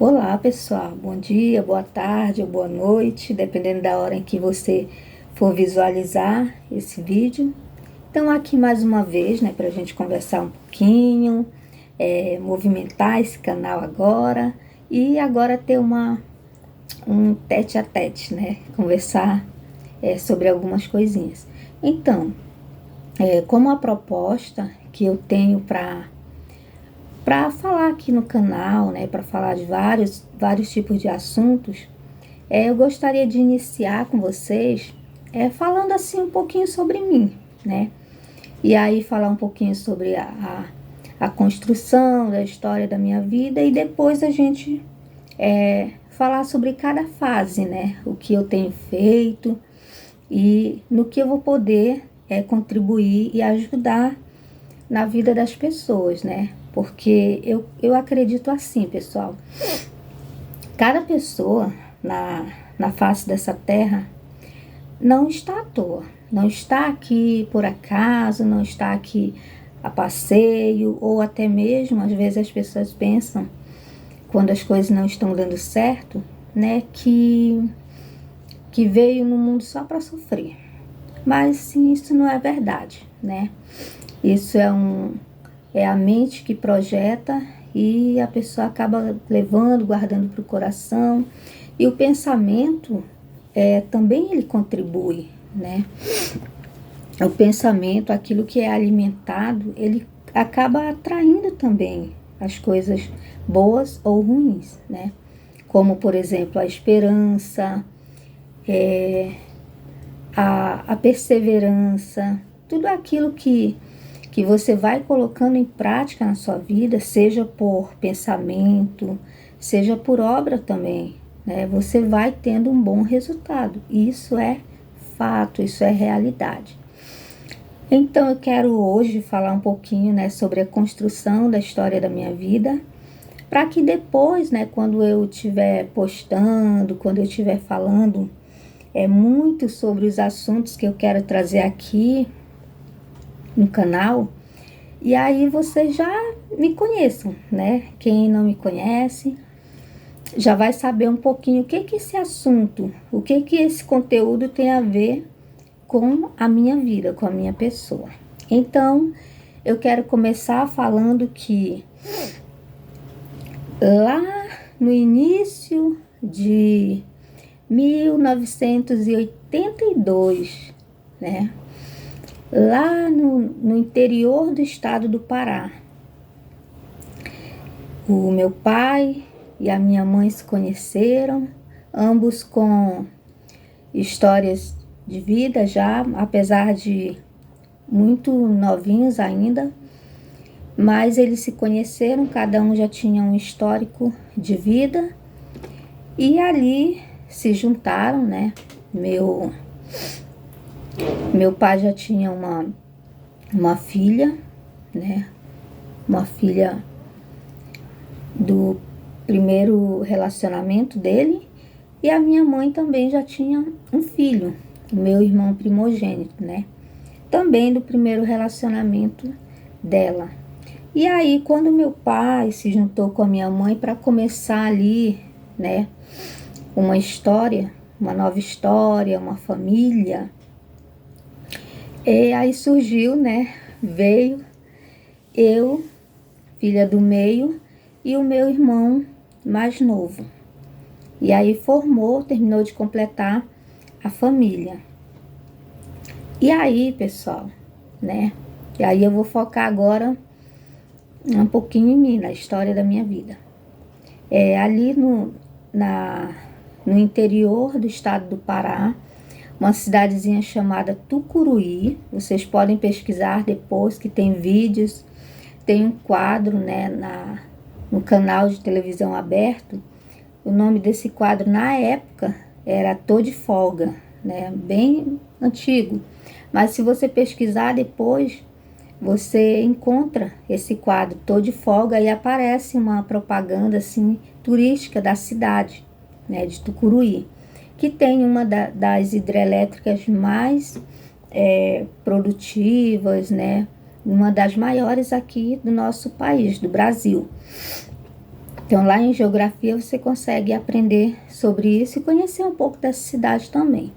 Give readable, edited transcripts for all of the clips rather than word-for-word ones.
Olá pessoal, bom dia, boa tarde ou boa noite, dependendo da hora em que você for visualizar esse vídeo. Então aqui mais uma vez, né, para a gente conversar um pouquinho, movimentar esse canal agora e agora ter um tete a tete, né, conversar sobre algumas coisinhas. Então, como a proposta que eu tenho para falar aqui no canal, né, para falar de vários tipos de assuntos, eu gostaria de iniciar com vocês falando assim um pouquinho sobre mim, né? E aí falar um pouquinho sobre a construção da história da minha vida e depois a gente falar sobre cada fase, né? O que eu tenho feito e no que eu vou poder contribuir e ajudar na vida das pessoas, né? Porque eu acredito assim, pessoal. Cada pessoa na face dessa terra não está à toa. Não está aqui por acaso, não está aqui a passeio, ou até mesmo, às vezes as pessoas pensam, quando as coisas não estão dando certo, né, que veio no mundo só para sofrer. Mas sim, isso não é verdade, né? Isso é a mente que projeta e a pessoa acaba levando, guardando para o coração. E o pensamento também ele contribui, né? O pensamento, aquilo que é alimentado, ele acaba atraindo também as coisas boas ou ruins, né? Como, por exemplo, a esperança, a perseverança, tudo aquilo que você vai colocando em prática na sua vida, seja por pensamento, seja por obra também, né? Você vai tendo um bom resultado. Isso é fato, isso é realidade. Então eu quero hoje falar um pouquinho, né, sobre a construção da história da minha vida, para que depois, né, quando eu estiver postando, quando eu estiver falando muito sobre os assuntos que eu quero trazer aqui no canal, e aí vocês já me conheçam, né? Quem não me conhece já vai saber um pouquinho o que esse assunto, o que esse conteúdo tem a ver com a minha vida, com a minha pessoa. Então, eu quero começar falando que lá no início de 1982, né? Lá no interior do estado do Pará, o meu pai e a minha mãe se conheceram, ambos com histórias de vida já, apesar de muito novinhos ainda, mas eles se conheceram, cada um já tinha um histórico de vida e ali se juntaram, né? Meu pai já tinha uma filha, né? Uma filha do primeiro relacionamento dele, e a minha mãe também já tinha um filho, o meu irmão primogênito, né? Também do primeiro relacionamento dela. E aí, quando meu pai se juntou com a minha mãe para começar ali, né, uma história, uma nova história, uma família, e aí surgiu, né, veio eu, filha do meio, e o meu irmão mais novo. E aí terminou de completar a família. E aí, pessoal, né? E aí eu vou focar agora um pouquinho em mim, na história da minha vida. Ali no interior do estado do Pará, uma cidadezinha chamada Tucuruí. Vocês podem pesquisar depois, que tem vídeos, tem um quadro, né, no canal de televisão aberto. O nome desse quadro na época era Tô de Folga, né, bem antigo. Mas se você pesquisar depois, você encontra esse quadro Tô de Folga e aparece uma propaganda assim turística da cidade, né, de Tucuruí, que tem uma das hidrelétricas mais produtivas, né, uma das maiores aqui do nosso país, do Brasil. Então, lá em geografia, você consegue aprender sobre isso e conhecer um pouco dessa cidade também.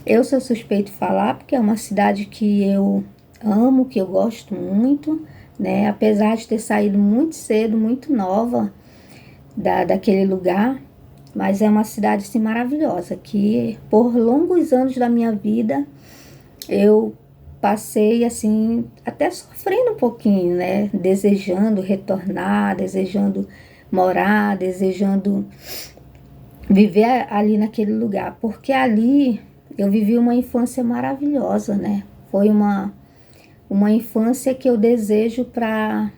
Eu sou suspeito de falar porque é uma cidade que eu amo, que eu gosto muito, né? Apesar de ter saído muito cedo, muito nova daquele lugar, mas é uma cidade assim, maravilhosa, que por longos anos da minha vida eu passei assim, até sofrendo um pouquinho, né? Desejando retornar, desejando morar, desejando viver ali naquele lugar, porque ali eu vivi uma infância maravilhosa, né? Foi uma infância que eu desejo para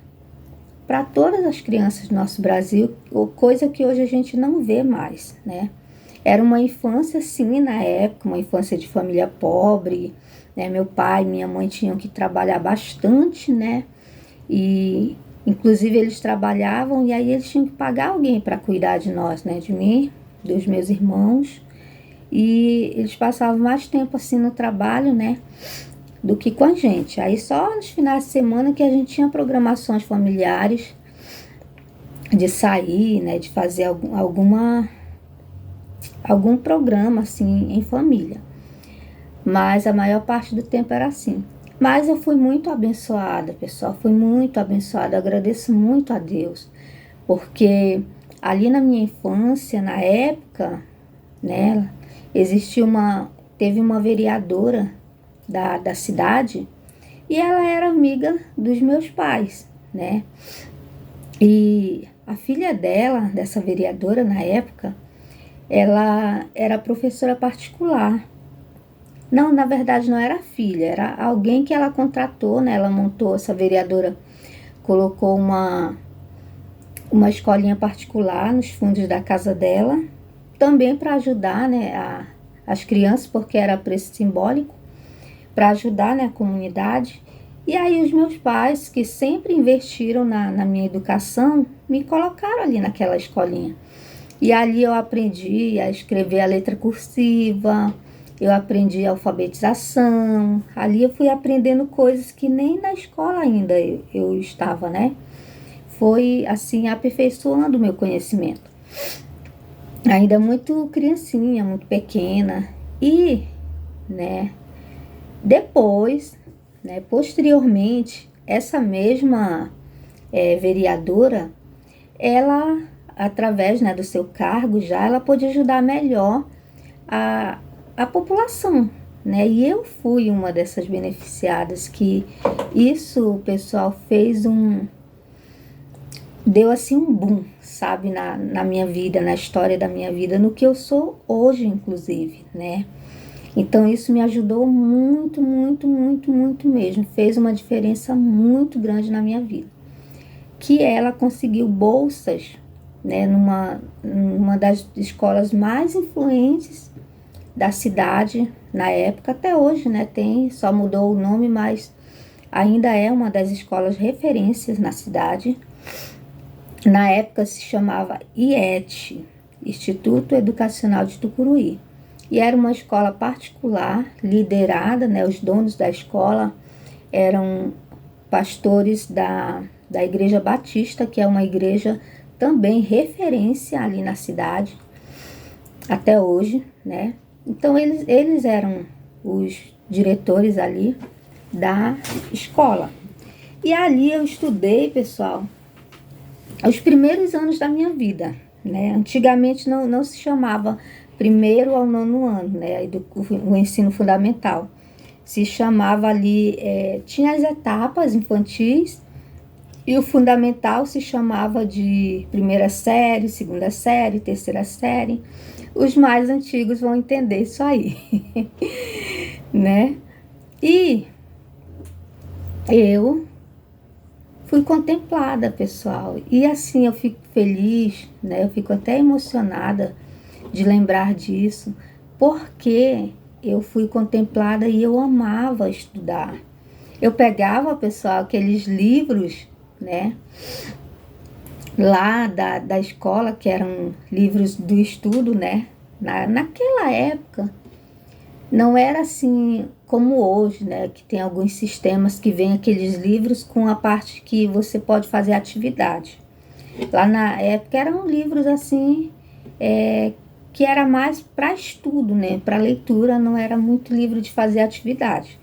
todas as crianças do nosso Brasil, coisa que hoje a gente não vê mais, né? Era uma infância, sim, na época, uma infância de família pobre, né? Meu pai e minha mãe tinham que trabalhar bastante, né? E, inclusive, eles trabalhavam e aí eles tinham que pagar alguém para cuidar de nós, né? De mim, dos meus irmãos. E eles passavam mais tempo, assim, no trabalho, né? Do que com a gente. Aí só nos finais de semana que a gente tinha programações familiares de sair, né? De fazer algum programa, assim, em família. Mas a maior parte do tempo era assim. Mas eu fui muito abençoada, pessoal. Fui muito abençoada. Eu agradeço muito a Deus. Porque ali na minha infância, na época, né? Teve uma vereadora da cidade e ela era amiga dos meus pais, né? E a filha dela, dessa vereadora na época, ela era professora particular. Não, na verdade não era filha, era alguém que ela contratou, né? Ela montou, essa vereadora colocou uma escolinha particular nos fundos da casa dela, também para ajudar, né, as crianças, porque era preço simbólico, para ajudar, né, a comunidade. E aí os meus pais, que sempre investiram na minha educação, me colocaram ali naquela escolinha. E ali eu aprendi a escrever a letra cursiva, eu aprendi a alfabetização. Ali eu fui aprendendo coisas que nem na escola ainda eu estava, né? Foi assim, aperfeiçoando o meu conhecimento. Ainda muito criancinha, muito pequena. E, né, depois, né, posteriormente, essa mesma vereadora, ela, através, né, do seu cargo já, ela pôde ajudar melhor a, a população, né? E eu fui uma dessas beneficiadas que isso, pessoal, deu assim um boom, sabe, na minha vida, na história da minha vida, no que eu sou hoje, inclusive, né? Então isso me ajudou muito, muito, muito, muito mesmo. Fez uma diferença muito grande na minha vida. Que ela conseguiu bolsas, né, numa das escolas mais influentes da cidade na época, até hoje, né? Só mudou o nome, mas ainda é uma das escolas referências na cidade. Na época se chamava IET, Instituto Educacional de Tucuruí. E era uma escola particular, liderada, né? Os donos da escola eram pastores da Igreja Batista, que é uma igreja também referência ali na cidade, até hoje, né? Então eles eram os diretores ali da escola. E ali eu estudei, pessoal, os primeiros anos da minha vida, né? Antigamente não se chamava primeiro ao nono ano, né? O ensino fundamental. Se chamava ali, tinha as etapas infantis e o fundamental se chamava de primeira série, segunda série, terceira série. Os mais antigos vão entender isso aí, né? E eu fui contemplada, pessoal. E assim eu fico feliz, né? Eu fico até emocionada de lembrar disso, porque eu fui contemplada e eu amava estudar. Eu pegava, pessoal, aqueles livros, né? Lá da escola, que eram livros do estudo, né? Naquela época, não era assim como hoje, né? Que tem alguns sistemas que vêm aqueles livros com a parte que você pode fazer atividade. Lá na época eram livros assim, que era mais para estudo, né? Para leitura, não era muito livro de fazer atividade.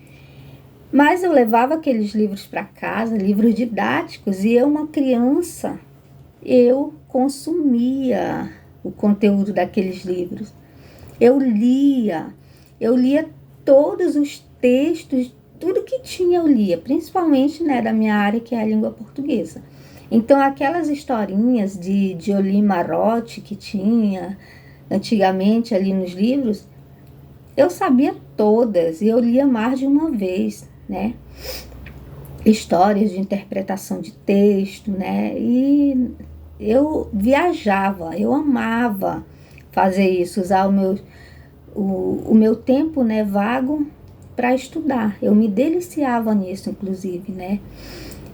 Mas eu levava aqueles livros para casa, livros didáticos, e eu, uma criança, eu consumia o conteúdo daqueles livros. Eu lia todos os textos, tudo que tinha eu lia, principalmente, né, da minha área, que é a língua portuguesa. Então, aquelas historinhas de Olimar Roth que tinha antigamente ali nos livros, eu sabia todas e eu lia mais de uma vez, né? Histórias de interpretação de texto, né? E eu viajava, eu amava fazer isso, usar o meu tempo, né, vago para estudar. Eu me deliciava nisso, inclusive, né?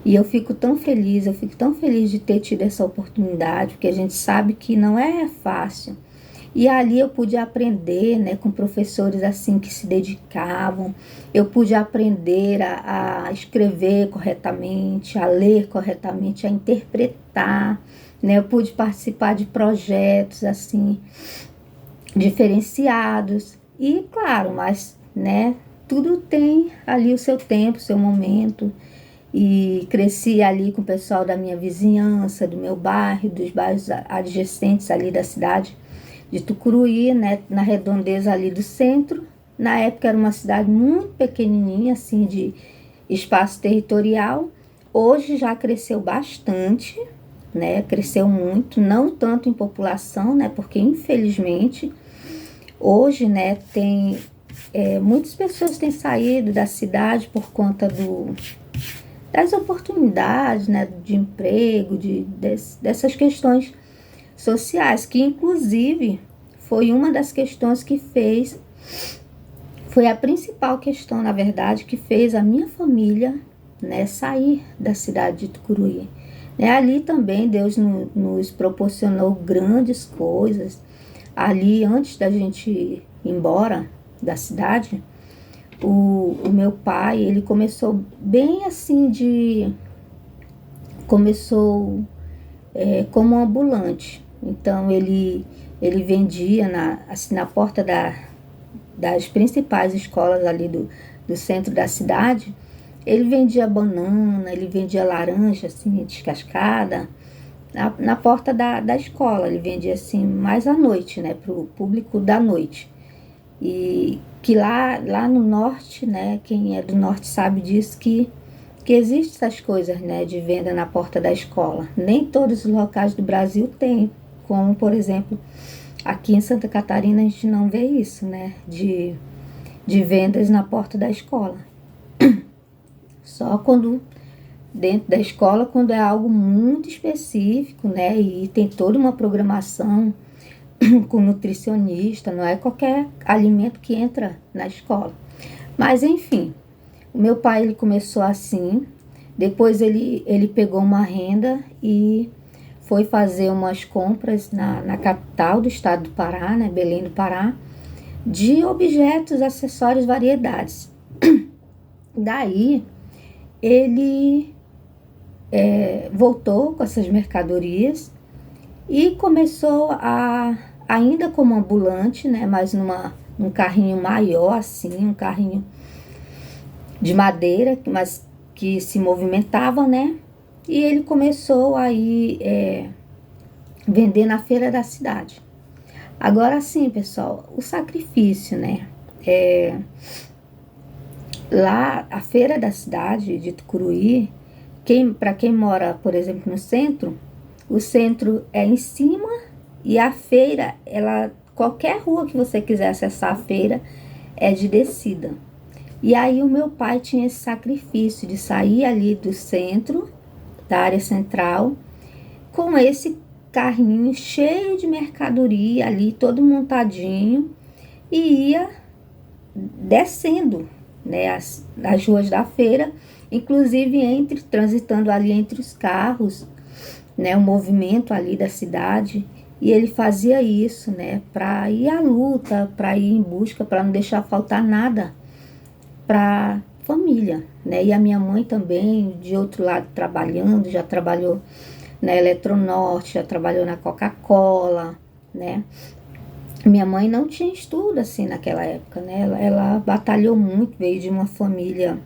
E eu fico tão feliz de ter tido essa oportunidade, porque a gente sabe que não é fácil. E ali eu pude aprender, né, com professores assim que se dedicavam. Eu pude aprender a escrever corretamente, a ler corretamente, a interpretar, né? Eu pude participar de projetos assim diferenciados. E claro, mas, né, tudo tem ali o seu tempo, o seu momento. E cresci ali com o pessoal da minha vizinhança, do meu bairro, dos bairros adjacentes ali da cidade de Tucuruí, né, na redondeza ali do centro. Na época era uma cidade muito pequenininha, assim, de espaço territorial. Hoje já cresceu bastante, né, cresceu muito, não tanto em população, né, porque infelizmente hoje, né, muitas pessoas têm saído da cidade por conta das oportunidades, né, de emprego, dessas questões sociais, que inclusive foi uma das questões foi a principal questão, na verdade, que fez a minha família, né, sair da cidade de Tucuruí. Né, ali também Deus nos proporcionou grandes coisas. Ali, antes da gente ir embora da cidade, o meu pai, ele começou bem assim começou como um ambulante. Então ele vendia assim, na porta das principais escolas ali do centro da cidade. Ele vendia banana, ele vendia laranja assim, descascada, na porta da escola. Ele vendia assim mais à noite, né, para o público da noite. E que lá no norte, né, quem é do norte sabe disso, que existem essas coisas, né, de venda na porta da escola. Nem todos os locais do Brasil têm, como, por exemplo, aqui em Santa Catarina a gente não vê isso, né, de vendas na porta da escola. Só dentro da escola, quando é algo muito específico, né, e tem toda uma programação com nutricionista, não é qualquer alimento que entra na escola. Mas, enfim, o meu pai, ele começou assim, depois ele pegou uma renda e foi fazer umas compras na capital do estado do Pará, né, Belém do Pará, de objetos, acessórios, variedades. Daí, ele voltou com essas mercadorias e começou ainda como ambulante, né, mas num carrinho maior, assim, um carrinho de madeira, mas que se movimentava, né? E ele começou aí vender na feira da cidade. Agora sim, pessoal, o sacrifício, né? Lá, a feira da cidade de Tucuruí, para quem mora, por exemplo, no centro, o centro é em cima e a feira, qualquer rua que você quiser acessar a feira, é de descida. E aí o meu pai tinha esse sacrifício de sair ali do centro, da área central, com esse carrinho cheio de mercadoria ali, todo montadinho, e ia descendo, né, as ruas da feira, inclusive transitando ali entre os carros, né, o movimento ali da cidade. E ele fazia isso, né, para ir à luta, para ir em busca, para não deixar faltar nada para família, né? E a minha mãe também, de outro lado, trabalhando, já trabalhou na Eletronorte, já trabalhou na Coca-Cola, né? Minha mãe não tinha estudo assim naquela época, né? Ela batalhou muito, veio de uma família.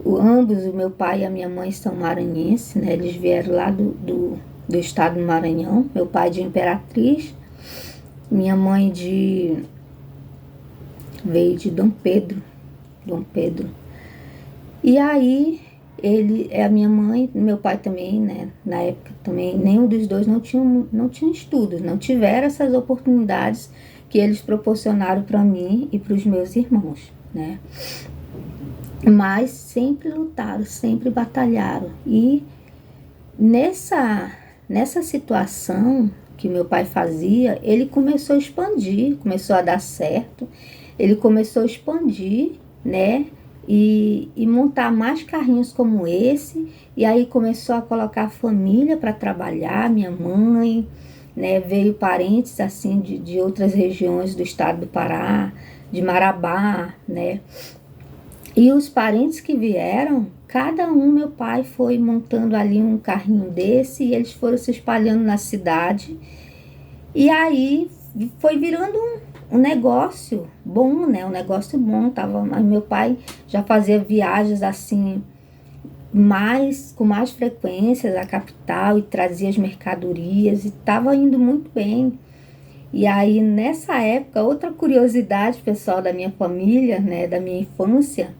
Ambos, o meu pai e a minha mãe, são maranhenses, né? Eles vieram lá do estado do Maranhão. Meu pai de Imperatriz, minha mãe veio de Dom Pedro. Dom Pedro. E aí, a minha mãe, meu pai também, né? Na época também, nenhum dos dois não tinha estudos, não tiveram essas oportunidades que eles proporcionaram para mim e para os meus irmãos, né? Mas sempre lutaram, sempre batalharam. E nessa situação que meu pai fazia, ele começou a expandir, começou a dar certo. Ele começou a expandir, né? E montar mais carrinhos como esse. E aí começou a colocar a família para trabalhar, minha mãe, né? Veio parentes assim de outras regiões do estado do Pará, de Marabá, né? E os parentes que vieram, cada um, meu pai foi montando ali um carrinho desse e eles foram se espalhando na cidade. E aí foi virando um negócio bom, né? Um negócio bom. Meu pai já fazia viagens assim, com mais frequências à capital e trazia as mercadorias e estava indo muito bem. E aí, nessa época, outra curiosidade, pessoal, da minha família, né, da minha infância,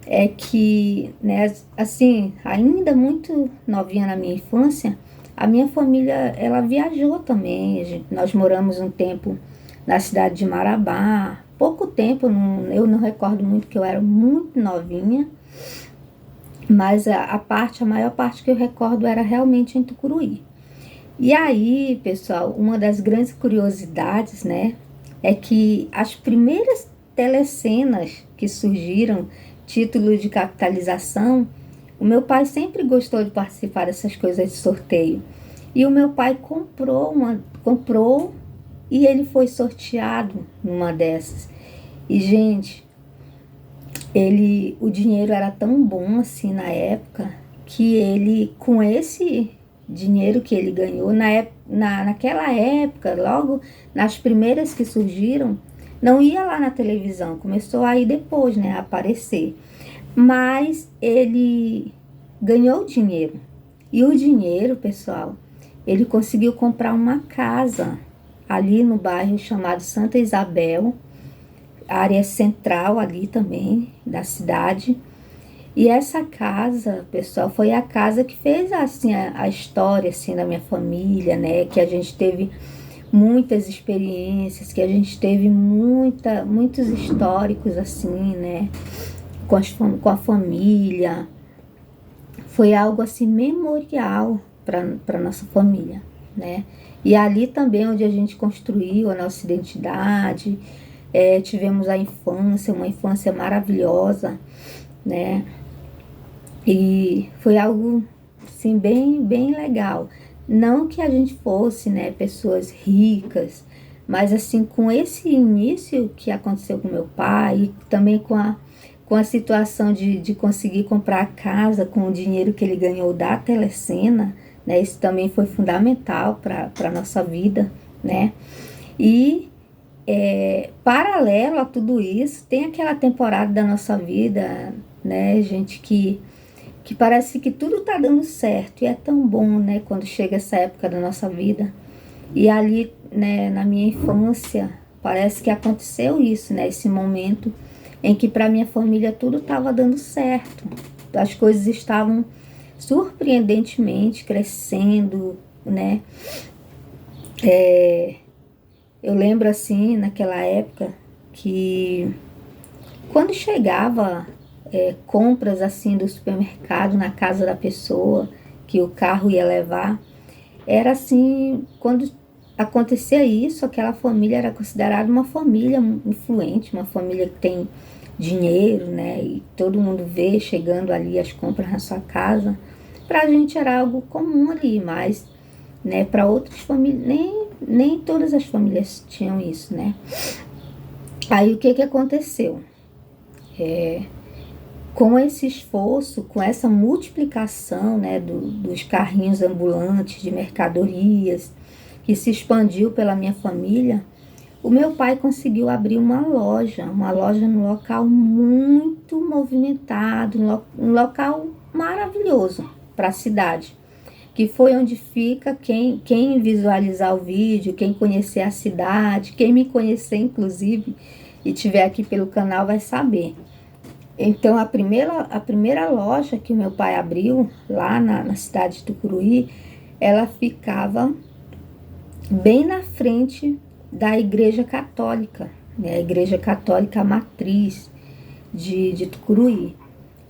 é que, né, assim, ainda muito novinha na minha infância, a minha família, ela viajou também. Nós moramos um tempo na cidade de Marabá, pouco tempo, eu não recordo muito, que eu era muito novinha, mas a maior parte que eu recordo era realmente em Tucuruí. E aí, pessoal, uma das grandes curiosidades, né, é que as primeiras telecenas que surgiram, título de capitalização, o meu pai sempre gostou de participar dessas coisas de sorteio. E o meu pai comprou e ele foi sorteado numa dessas. E, gente, o dinheiro era tão bom assim na época, que ele, com esse dinheiro que ele ganhou, naquela época, logo nas primeiras que surgiram, não ia lá na televisão, começou a ir depois, né, a aparecer. Mas ele ganhou dinheiro. E o dinheiro, pessoal, ele conseguiu comprar uma casa ali no bairro chamado Santa Isabel, área central ali também da cidade. E essa casa, pessoal, foi a casa que fez assim a história assim da minha família, né? Que a gente teve muitas experiências, que a gente teve muitos históricos assim, né? Com a família. Foi algo assim memorial para nossa família, né? E ali também onde a gente construiu a nossa identidade, tivemos uma infância maravilhosa, né? E foi algo assim bem legal. Não que a gente fosse, né, pessoas ricas, mas assim, com esse início que aconteceu com meu pai, e também com a situação de conseguir comprar a casa com o dinheiro que ele ganhou da telecena, né? Isso também foi fundamental para a nossa vida, né? E paralelo a tudo isso, tem aquela temporada da nossa vida, né, gente, que parece que tudo tá dando certo. E é tão bom, né, quando chega essa época da nossa vida. E ali, né, na minha infância, parece que aconteceu isso, né, esse momento em que para minha família tudo estava dando certo. As coisas estavam surpreendentemente crescendo, né? Eu lembro assim, naquela época, que quando chegava compras assim do supermercado na casa da pessoa, que o carro ia levar, era assim, quando acontecia isso, aquela família era considerada uma família influente, uma família que tem dinheiro, né? E todo mundo vê chegando ali as compras na sua casa. Pra gente era algo comum ali, mas, né, para outras famílias, nem todas as famílias tinham isso, né? Aí o que aconteceu? Com esse esforço, com essa multiplicação, né, dos carrinhos ambulantes de mercadorias, que se expandiu pela minha família, o meu pai conseguiu abrir uma loja num local muito movimentado, um local maravilhoso para a cidade, que foi onde fica quem visualizar o vídeo, quem conhecer a cidade, quem me conhecer inclusive e tiver aqui pelo canal vai saber. Então a primeira loja que o meu pai abriu lá na cidade de Tucuruí, ela ficava bem na frente da Igreja Católica, né? A Igreja Católica Matriz de Tucuruí.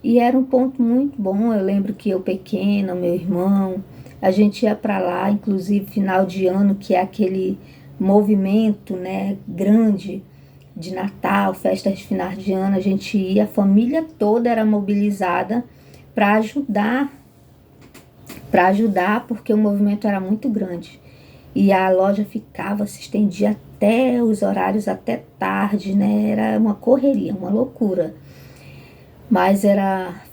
E era um ponto muito bom. Eu lembro que eu pequena, meu irmão, a gente ia para lá, inclusive final de ano, que é aquele movimento, né, grande de Natal, festas de final de ano, a gente ia, a família toda era mobilizada para ajudar, porque o movimento era muito grande. E a loja ficava, se estendia até os horários, até tarde, né? Era uma correria, uma loucura. Mas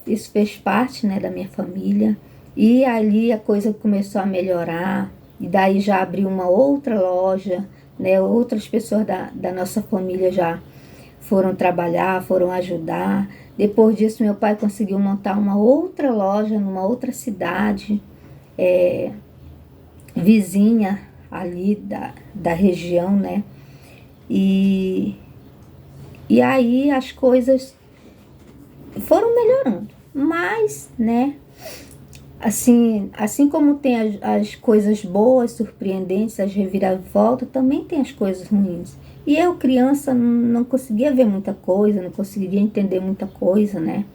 isso fez parte, né, da minha família. E ali a coisa começou a melhorar. E daí já abriu uma outra loja, né? Outras pessoas da nossa família já foram trabalhar, foram ajudar. Depois disso, meu pai conseguiu montar uma outra loja numa outra cidade, vizinha ali da região, né? E aí as coisas foram melhorando. Mas, né? Assim como tem as coisas boas, surpreendentes, as reviravoltas, também tem as coisas ruins. E eu, criança, não conseguia ver muita coisa, não conseguia entender muita coisa, né?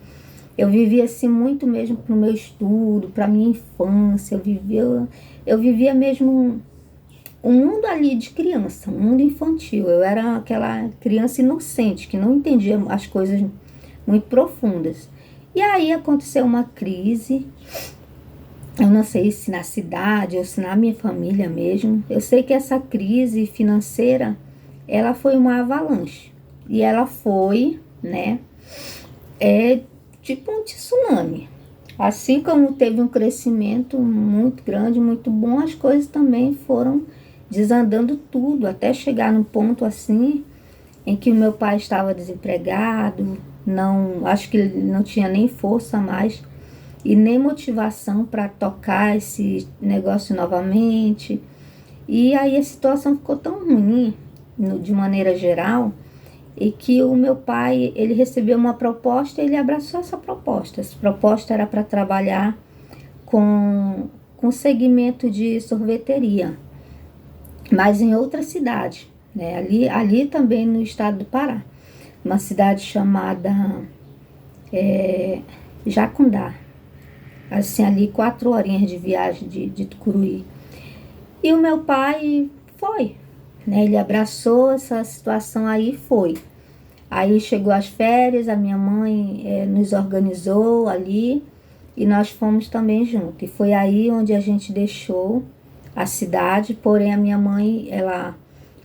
Eu vivia assim muito mesmo para o meu estudo, para a minha infância. Eu vivia mesmo um mundo ali de criança, um mundo infantil. Eu era aquela criança inocente, que não entendia as coisas muito profundas. E aí aconteceu uma crise. Eu não sei se na cidade ou se na minha família mesmo. Eu sei que essa crise financeira, ela foi uma avalanche. E ela foi, né, tipo um tsunami. Assim como teve um crescimento muito grande, muito bom, as coisas também foram desandando tudo, até chegar num ponto assim, em que o meu pai estava desempregado, acho que ele não tinha nem força mais e nem motivação para tocar esse negócio novamente. E aí a situação ficou tão ruim, de maneira geral, e que o meu pai, ele recebeu uma proposta e ele abraçou essa proposta. Essa proposta era para trabalhar com segmento de sorveteria, mas em outra cidade, né? Ali também no estado do Pará, uma cidade chamada Jacundá. Assim, ali 4 horinhas de viagem de Tucuruí. E o meu pai foi, né? Ele abraçou essa situação aí e foi. Aí chegou as férias, a minha mãe nos organizou ali e nós fomos também juntos. E foi aí onde a gente deixou a cidade, porém a minha mãe, ela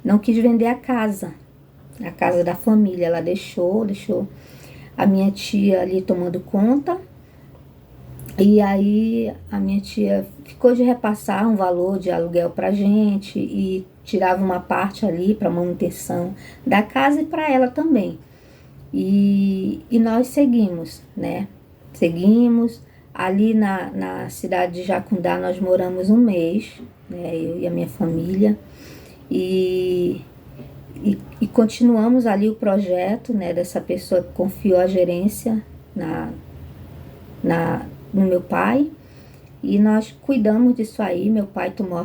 não quis vender a casa da família. Ela deixou a minha tia ali tomando conta. E aí a minha tia ficou de repassar um valor de aluguel pra gente e tirava uma parte ali para manutenção da casa e para ela também. E nós seguimos, né? Seguimos. Ali na cidade de Jacundá nós moramos 1 mês, né? Eu e a minha família. E continuamos ali o projeto, né? Dessa pessoa que confiou a gerência no meu pai, e nós cuidamos disso aí. Meu pai tomou